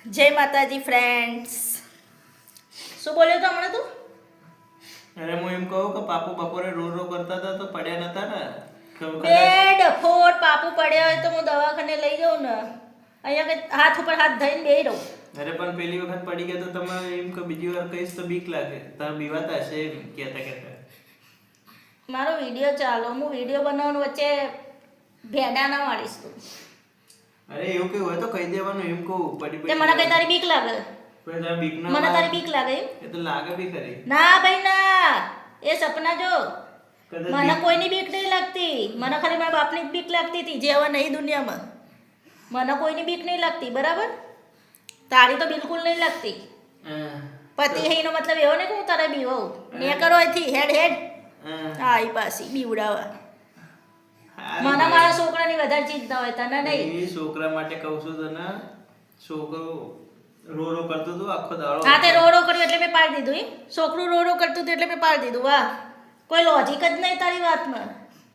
જય માતાજી ફ્રેન્ડ્સ. શું બોલ્યો તો હમણાં તું? અરે હું એમ કહું કે પાપુ બપોરે રો કરતા હતા તો પડ્યા નતા ને? બેડ ફોડ પાપુ પડ્યા હોય તો હું દવાખાને લઈ જાઉં ને. અહીંયા કે હાથ ઉપર હાથ ધઈને બેહી રહું. અરે પણ પેલી વખત પડી ગયા તો તમે એમ કે બીજી વાર કહીશ તો બીક લાગે. તમે બીવાતા હશે એમ કહેતા. મારો વિડીયો ચાલો, હું વિડીયો બનાવવાનું વચ્ચે ભેડા ના વાળીશ તું. અરે એવું કેવું હોય તો કહી દેવાનું એમ કહું પડી તે મને કઈ તારી બીક લાગે? પણ તારે બીક ના મને તારી બીક લાગે એમ? એ તો લાગે બી ખરી. ના ભાઈ ના, એ સપના જો. કદાચ મને કોઈની બીક નહીં લાગતી. મને ખાલી મારા બાપની જ બીક લાગતી હતી, જે હવે નહીં દુનિયામાં. મને કોઈની બીક નહીં લાગતી, બરાબર? તારી તો બિલકુલ નહીં લાગતી. હા. પતિ હૈનો મતલબ એવો નહીં કે હું તારે બીવું ને કરો અહીંથી હેડ હેડ. હા. હા એ પાછી બીવડાવા. હારી મને ભાઈ. મારા છોકરાની વધારે ચિંતા હોય, તને નહીં. એ છોકરા માટે કહું છું તને. છોકરો રો કરતો હતો આખો દાડો. હા તે રો રો કર્યું એટલે મેં પાડી દીધું એમ? છોકરું રો રો કરતું હતું એટલે મેં પાડી દીધું. વાહ, કોઈ લોજિક જ નહીં તારી વાતમાં.